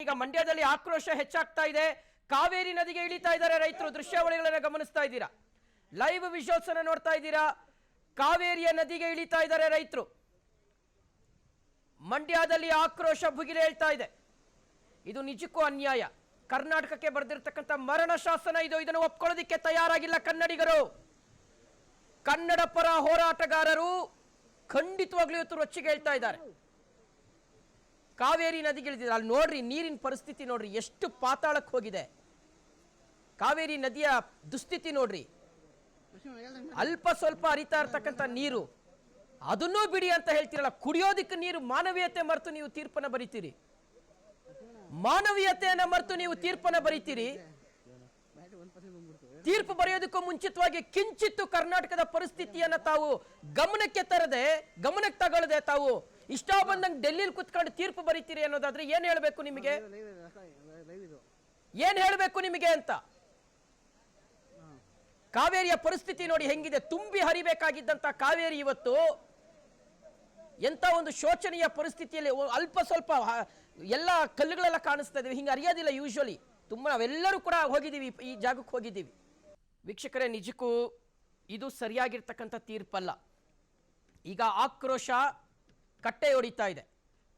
ಈಗ ಮಂಡ್ಯದಲ್ಲಿ ಆಕ್ರೋಶ ಹೆಚ್ಚಾಗ್ತಾ ಇದೆ. ಕಾವೇರಿ ನದಿಗೆ ಇಳಿತಾ ಇದ್ದಾರೆ ರೈತರು. ದೃಶ್ಯಾವಳಿಗಳನ್ನ ಗಮನಿಸ್ತಾ ಇದ್ದೀರಾ, ಲೈವ್ ವಿಜುವಲ್ಸ್ ಅನ್ನು ನೋಡ್ತಾ ಇದ್ದೀರಾ. ಕಾವೇರಿಯ ನದಿಗೆ ಇಳಿತಾ ಇದ್ದಾರೆ ರೈತರು. ಮಂಡ್ಯದಲ್ಲಿ ಆಕ್ರೋಶ ಭುಗಿಲೇಳ್ತಾ ಇದೆ. ಇದು ನಿಜಕ್ಕೂ ಅನ್ಯಾಯ. ಕರ್ನಾಟಕಕ್ಕೆ ಬರೆದಿರ್ತಕ್ಕಂಥ ಮರಣ ಶಾಸನ ಇದು. ಇದನ್ನು ಒಪ್ಕೊಳ್ಳೋದಿಕ್ಕೆ ತಯಾರಾಗಿಲ್ಲ ಕನ್ನಡಿಗರು. ಕನ್ನಡ ಪರ ಹೋರಾಟಗಾರರು ಖಂಡಿತವಾಗ್ಲೂ ಇವತ್ತು ರೊಚ್ಚಿಗೆ ಹೇಳ್ತಾ ಇದ್ದಾರೆ. ಕಾವೇರಿ ನದಿಗೆ ಇಳಿದಿದೆ. ಅಲ್ಲಿ ನೋಡ್ರಿ, ನೀರಿನ ಪರಿಸ್ಥಿತಿ ನೋಡ್ರಿ, ಎಷ್ಟು ಪಾತಾಳಕ್ಕೆ ಹೋಗಿದೆ. ಕಾವೇರಿ ನದಿಯ ದುಸ್ಥಿತಿ ನೋಡ್ರಿ. ಅಲ್ಪ ಸ್ವಲ್ಪ ಹರಿತಾ ಇರ್ತಕ್ಕಂಥ ನೀರು, ಅದನ್ನೂ ಬಿಡಿ ಅಂತ ಹೇಳ್ತಿರಲ್ಲ. ಕುಡಿಯೋದಿಕ್ಕೆ ನೀರು. ಮಾನವೀಯತೆ ಮರೆತು ನೀವು ತೀರ್ಪನ್ನ ಬರೀತೀರಿ. ಮಾನವೀಯತೆಯನ್ನ ಮರೆತು ನೀವು ತೀರ್ಪನ್ನ ಬರೀತೀರಿ. ತೀರ್ಪು ಬರೆಯೋದಕ್ಕೂ ಮುಂಚಿತವಾಗಿ ಕಿಂಚಿತ್ತು ಕರ್ನಾಟಕದ ಪರಿಸ್ಥಿತಿಯನ್ನ ತಾವು ಗಮನಕ್ಕೆ ತಗೊಳ್ಳದೆ ತಾವು ಇಷ್ಟ ಬಂದಂಗೆ ಡೆಲ್ಲಿಲಿ ಕುತ್ಕೊಂಡು ತೀರ್ಪು ಬರೀತೀರಿ ಅನ್ನೋದಾದ್ರೆ ಏನ್ ಹೇಳ್ಬೇಕು ನಿಮಗೆ? ಏನ್ ಹೇಳ್ಬೇಕು ನಿಮಗೆ ಅಂತ? ಕಾವೇರಿಯ ಪರಿಸ್ಥಿತಿ ನೋಡಿ ಹೆಂಗಿದೆ. ತುಂಬಿ ಹರಿಬೇಕಾಗಿದ್ದಂತ ಕಾವೇರಿ ಇವತ್ತು ಎಂತ ಒಂದು ಶೋಚನೀಯ ಪರಿಸ್ಥಿತಿಯಲ್ಲಿ ಅಲ್ಪ ಸ್ವಲ್ಪ ಎಲ್ಲ ಕಲ್ಲುಗಳೆಲ್ಲ ಕಾಣಿಸ್ತಾ ಇದ್ದೀವಿ. ಹಿಂಗೆ ಹರಿಯೋದಿಲ್ಲ ಯೂಶುವಲಿ. ತುಂಬ ನಾವೆಲ್ಲರೂ ಕೂಡ ಹೋಗಿದ್ದೀವಿ, ಈ ಜಾಗಕ್ಕೆ ಹೋಗಿದ್ದೀವಿ. ವೀಕ್ಷಕರೇ, ನಿಜಕ್ಕೂ ಇದು ಸರಿಯಾಗಿರ್ತಕ್ಕಂಥ ತೀರ್ಪಲ್ಲ. ಈಗ ಆಕ್ರೋಶ ಕಟ್ಟೆ ಹೊಡಿತಾ ಇದೆ.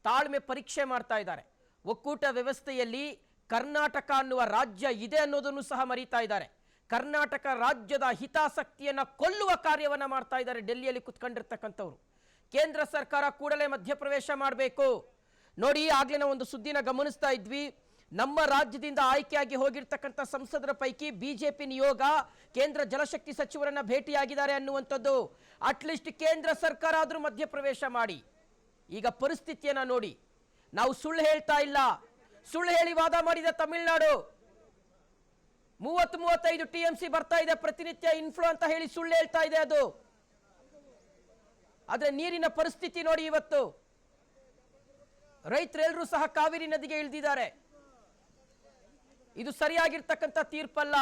ತಾಳ್ಮೆ ಪರೀಕ್ಷೆ ಮಾಡ್ತಾ ಇದ್ದಾರೆ. ಒಕ್ಕೂಟ ವ್ಯವಸ್ಥೆಯಲ್ಲಿ ಕರ್ನಾಟಕ ಅನ್ನುವ ರಾಜ್ಯ ಇದೆ ಅನ್ನೋದನ್ನು ಸಹ ಮರೀತಾ ಇದ್ದಾರೆ. ಕರ್ನಾಟಕ ರಾಜ್ಯದ ಹಿತಾಸಕ್ತಿಯನ್ನು ಕೊಲ್ಲುವ ಕಾರ್ಯವನ್ನು ಮಾಡ್ತಾ ಇದ್ದಾರೆ ಡೆಲ್ಲಿಯಲ್ಲಿ ಕುತ್ಕೊಂಡಿರ್ತಕ್ಕಂಥವ್ರು. ಕೇಂದ್ರ ಸರ್ಕಾರ ಕೂಡಲೇ ಮಧ್ಯಪ್ರವೇಶ ಮಾಡಬೇಕು. ನೋಡಿ, ಆಗ್ಲಿನ ಒಂದು ಸುದ್ದಿನ ಗಮನಿಸ್ತಾ ಇದ್ವಿ. ನಮ್ಮ ರಾಜ್ಯದಿಂದ ಆಯ್ಕೆಯಾಗಿ ಹೋಗಿರ್ತಕ್ಕಂಥ ಸಂಸದರ ಪೈಕಿ ಬಿಜೆಪಿ ನಿಯೋಗ ಕೇಂದ್ರ ಜಲಶಕ್ತಿ ಸಚಿವರನ್ನ ಭೇಟಿಯಾಗಿದ್ದಾರೆ ಅನ್ನುವಂಥದ್ದು. ಅಟ್ಲೀಸ್ಟ್ ಕೇಂದ್ರ ಸರ್ಕಾರ ಆದರೂ ಮಧ್ಯಪ್ರವೇಶ ಮಾಡಿ. ಈಗ ಪರಿಸ್ಥಿತಿಯನ್ನ ನೋಡಿ. ನಾವು ಸುಳ್ಳು ಹೇಳ್ತಾ ಇಲ್ಲ. ಸುಳ್ಳು ಹೇಳಿ ವಾದ ಮಾಡಿದ ತಮಿಳುನಾಡು 30-35 TMC ಬರ್ತಾ ಇದೆ ಪ್ರತಿನಿತ್ಯ ಇನ್ಫ್ಲೋ ಅಂತ ಹೇಳಿ ಸುಳ್ಳು ಹೇಳ್ತಾ ಇದೆ ಅದು. ಆದ್ರೆ ನೀರಿನ ಪರಿಸ್ಥಿತಿ ನೋಡಿ ಇವತ್ತು. ರೈತರೆಲ್ಲರೂ ಸಹ ಕಾವೇರಿ ನದಿಗೆ ಇಳಿದಿದ್ದಾರೆ. ಇದು ಸರಿಯಾಗಿರ್ತಕ್ಕಂಥ ತೀರ್ಪಲ್ಲ.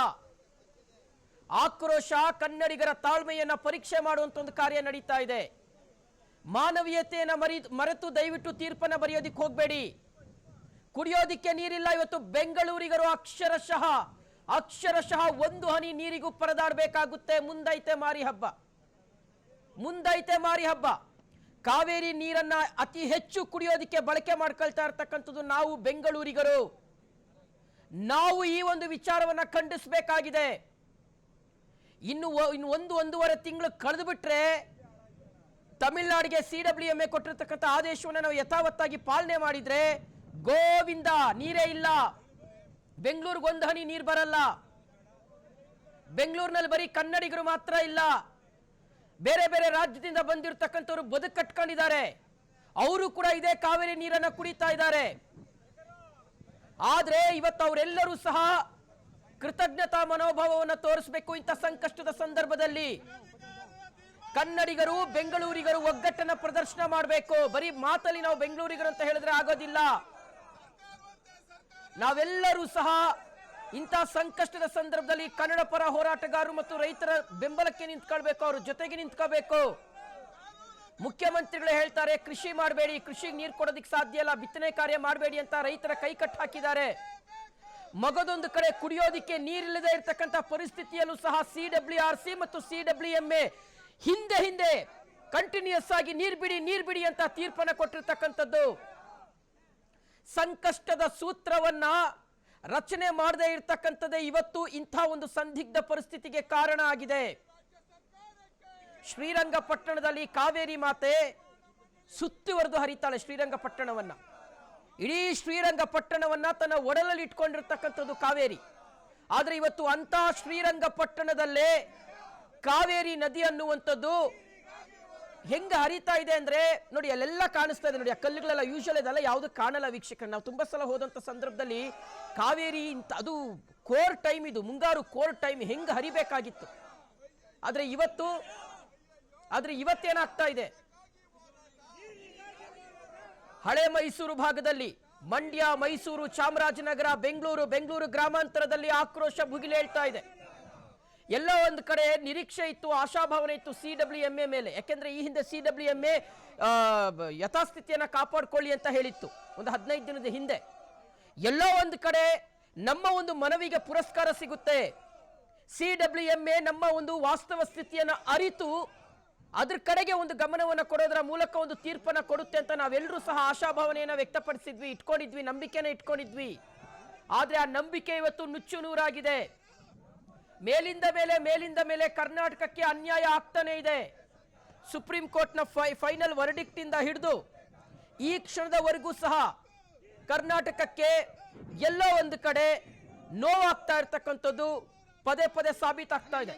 ಆಕ್ರೋಶ, ಕನ್ನಡಿಗರ ತಾಳ್ಮೆಯನ್ನ ಪರೀಕ್ಷೆ ಮಾಡುವಂತ ಒಂದು ಕಾರ್ಯ ನಡೀತಾ ಇದೆ. ಮಾನವೀಯತೆಯನ್ನ ಮರೆತು ದಯವಿಟ್ಟು ತೀರ್ಪನ್ನ ಬರೆಯೋದಿಕ್ಕೆ ಹೋಗಬೇಡಿ. ಕುಡಿಯೋದಿಕ್ಕೆ ನೀರಿಲ್ಲ. ಇವತ್ತು ಬೆಂಗಳೂರಿಗರು ಅಕ್ಷರಶಃ ಒಂದು ಹನಿ ನೀರಿಗೂ ಪರದಾಡಬೇಕಾಗುತ್ತೆ. ಮುಂದೈತೆ ಮಾರಿ ಹಬ್ಬ. ಕಾವೇರಿ ನೀರನ್ನ ಅತಿ ಹೆಚ್ಚು ಕುಡಿಯೋದಿಕ್ಕೆ ಬಳಕೆ ಮಾಡ್ಕೊಳ್ತಾ ಇರ್ತಕ್ಕಂಥದ್ದು ನಾವು ಬೆಂಗಳೂರಿಗರು. ನಾವು ಈ ಒಂದು ವಿಚಾರವನ್ನ ಖಂಡಿಸಬೇಕಾಗಿದೆ. ಇನ್ನು ಒಂದೂವರೆ ತಿಂಗಳು ಕಳೆದು ಬಿಟ್ರೆ ತಮಿಳುನಾಡಿಗೆ CWMA ಕೊಟ್ಟಿರ್ತಕ್ಕಂಥ ಆದೇಶವನ್ನು ನಾವು ಯಥಾವತ್ತಾಗಿ ಪಾಲನೆ ಮಾಡಿದ್ರೆ ಗೋವಿಂದ, ನೀರೇ ಇಲ್ಲ. ಬೆಂಗಳೂರಿಗೆ ಒಂದು ಹನಿ ನೀರು ಬರಲ್ಲ. ಬೆಂಗಳೂರಿನಲ್ಲಿ ಬರೀ ಕನ್ನಡಿಗರು ಮಾತ್ರ ಇಲ್ಲ, ಬೇರೆ ಬೇರೆ ರಾಜ್ಯದಿಂದ ಬಂದಿರತಕ್ಕಂಥವ್ರು ಬದುಕು ಕಟ್ಕೊಂಡಿದ್ದಾರೆ. ಅವರು ಕೂಡ ಇದೇ ಕಾವೇರಿ ನೀರನ್ನ ಕುಡಿತಾ ಇದ್ದಾರೆ. ಆದ್ರೆ ಇವತ್ತು ಅವರೆಲ್ಲರೂ ಸಹ ಕೃತಜ್ಞತಾ ಮನೋಭಾವವನ್ನು ತೋರಿಸಬೇಕು. ಇಂಥ ಸಂಕಷ್ಟದ ಸಂದರ್ಭದಲ್ಲಿ ಕನ್ನಡಿಗರು, ಬೆಂಗಳೂರಿಗರು ಒಗ್ಗಟ್ಟನ್ನ ಪ್ರದರ್ಶನ ಮಾಡಬೇಕು. ಬರೀ ಮಾತಲ್ಲಿ ನಾವು ಬೆಂಗಳೂರಿಗರು ಅಂತ ಹೇಳಿದ್ರೆ ಆಗೋದಿಲ್ಲ. ನಾವೆಲ್ಲರೂ ಸಹ ಇಂಥ ಸಂಕಷ್ಟದ ಸಂದರ್ಭದಲ್ಲಿ ಕನ್ನಡ ಪರ ಹೋರಾಟಗಾರರು ಮತ್ತು ರೈತರ ಬೆಂಬಲಕ್ಕೆ ನಿಂತ್ಕೊಳ್ಬೇಕು, ಅವ್ರ ಜೊತೆಗೆ ನಿಂತ್ಕೋಬೇಕು. ಮುಖ್ಯಮಂತ್ರಿಗಳು ಹೇಳ್ತಾರೆ ಕೃಷಿ ಮಾಡಬೇಡಿ, ಕೃಷಿಗೆ ನೀರು ಕೊಡೋದಿಕ್ಕೆ ಸಾಧ್ಯ ಇಲ್ಲ, ಬಿತ್ತನೆ ಕಾರ್ಯ ಮಾಡಬೇಡಿ ಅಂತ ರೈತರ ಕೈ ಕಟ್ಟು ಹಾಕಿದ್ದಾರೆ. ಮಗದೊಂದು ಕಡೆ ಕುಡಿಯೋದಿಕ್ಕೆ ನೀರಿಲ್ಲದೆ ಇರತಕ್ಕಂಥ ಪರಿಸ್ಥಿತಿಯಲ್ಲೂ ಸಹ CWRC ಮತ್ತು CWMA ಹಿಂದೆ ಕಂಟಿನ್ಯೂಸ್ ಆಗಿ ನೀರ್ ಬಿಡಿ ಅಂತ ತೀರ್ಪನ್ನು ಕೊಟ್ಟಿರ್ತಕ್ಕಂಥದ್ದು. ಸಂಕಷ್ಟದ ಸೂತ್ರವನ್ನ ರಚನೆ ಮಾಡದೇ ಇರತಕ್ಕಂಥದ್ದೇ ಇವತ್ತು ಇಂಥ ಒಂದು ಸಂದಿಗ್ಧ ಪರಿಸ್ಥಿತಿಗೆ ಕಾರಣ ಆಗಿದೆ. ಶ್ರೀರಂಗಪಟ್ಟಣದಲ್ಲಿ ಕಾವೇರಿ ಮಾತೆ ಸುತ್ತುವರೆದು ಹರಿತಾಳೆ ಶ್ರೀರಂಗಪಟ್ಟಣವನ್ನ. ಇಡೀ ಶ್ರೀರಂಗಪಟ್ಟಣವನ್ನ ತನ್ನ ಒಡಲಲ್ಲಿ ಇಟ್ಕೊಂಡಿರ್ತಕ್ಕಂಥದ್ದು ಕಾವೇರಿ. ಆದ್ರೆ ಇವತ್ತು ಅಂತ ಶ್ರೀರಂಗಪಟ್ಟಣದಲ್ಲೇ ಕಾವೇರಿ ನದಿ ಅನ್ನುವಂಥದ್ದು ಹೆಂಗ ಹರಿತಾ ಇದೆ ಅಂದ್ರೆ ನೋಡಿ, ಅಲ್ಲೆಲ್ಲ ಕಾಣಿಸ್ತಾ ಇದೆ ನೋಡಿ. ಆ ಕಲ್ಲುಗಳೆಲ್ಲ ಯೂಶುವಲ್ ಇದೆಲ್ಲ ಯಾವುದು ಕಾಣಲ್ಲ ವೀಕ್ಷಕರು. ನಾವು ತುಂಬಾ ಸಲ ಹೋದಂತ ಸಂದರ್ಭದಲ್ಲಿ ಕಾವೇರಿ ಅದು ಕೋರ್ ಟೈಮ್, ಇದು ಮುಂಗಾರು ಕೋರ್ ಟೈಮ್, ಹೆಂಗ ಹರಿಬೇಕಾಗಿತ್ತು. ಆದ್ರೆ ಇವತ್ತೇನಾಗ್ತಾ ಇದೆ, ಹಳೆ ಮೈಸೂರು ಭಾಗದಲ್ಲಿ ಮಂಡ್ಯ, ಮೈಸೂರು, ಚಾಮರಾಜನಗರ, ಬೆಂಗಳೂರು ಗ್ರಾಮಾಂತರದಲ್ಲಿ ಆಕ್ರೋಶ ಭುಗಿಲೇಳ್ತಾ ಇದೆ. ಎಲ್ಲ ಒಂದು ಕಡೆ ನಿರೀಕ್ಷೆ ಇತ್ತು, ಆಶಾಭಾವನೆ ಇತ್ತು CWMA ಮೇಲೆ. ಯಾಕೆಂದ್ರೆ ಈ ಹಿಂದೆ CWMA ಯಥಾಸ್ಥಿತಿಯನ್ನ ಕಾಪಾಡಿಕೊಳ್ಳಿ ಅಂತ ಹೇಳಿತ್ತು ಒಂದು 15 ದಿನದ ಹಿಂದೆ. ಎಲ್ಲೋ ಒಂದು ಕಡೆ ನಮ್ಮ ಒಂದು ಮನವಿಗೆ ಪುರಸ್ಕಾರ ಸಿಗುತ್ತೆ. CWMA ನಮ್ಮ ಒಂದು ವಾಸ್ತವ ಸ್ಥಿತಿಯನ್ನು ಅರಿತು ಅದ್ರ ಕಡೆಗೆ ಒಂದು ಗಮನವನ್ನು ಕೊಡೋದರ ಮೂಲಕ ಒಂದು ತೀರ್ಪನ್ನು ಕೊಡುತ್ತೆ ಅಂತ ನಾವೆಲ್ಲರೂ ಸಹ ಆಶಾಭಾವನೆಯನ್ನು ವ್ಯಕ್ತಪಡಿಸಿದ್ವಿ, ಇಟ್ಕೊಂಡಿದ್ವಿ, ನಂಬಿಕೆನ ಇಟ್ಕೊಂಡಿದ್ವಿ. ಆದ್ರೆ ಆ ನಂಬಿಕೆ ಇವತ್ತು ನುಚ್ಚು ನೂರಾಗಿದೆ. ಮೇಲಿಂದ ಮೇಲೆ ಕರ್ನಾಟಕಕ್ಕೆ ಅನ್ಯಾಯ ಆಗ್ತಾನೆ ಇದೆ. ಸುಪ್ರೀಂ ಕೋರ್ಟ್ನ ಫೈನಲ್ ವರ್ಡಿಕ್ಟ್ ಇಂದ ಹಿಡಿದು ಈ ಕ್ಷಣದವರೆಗೂ ಸಹ ಕರ್ನಾಟಕಕ್ಕೆ ಎಲ್ಲೋ ಒಂದು ಕಡೆ ನೋವಾಗ್ತಾ ಇರ್ತಕ್ಕಂಥದ್ದು ಪದೇ ಪದೇ ಸಾಬೀತಾಗ್ತಾ ಇದೆ.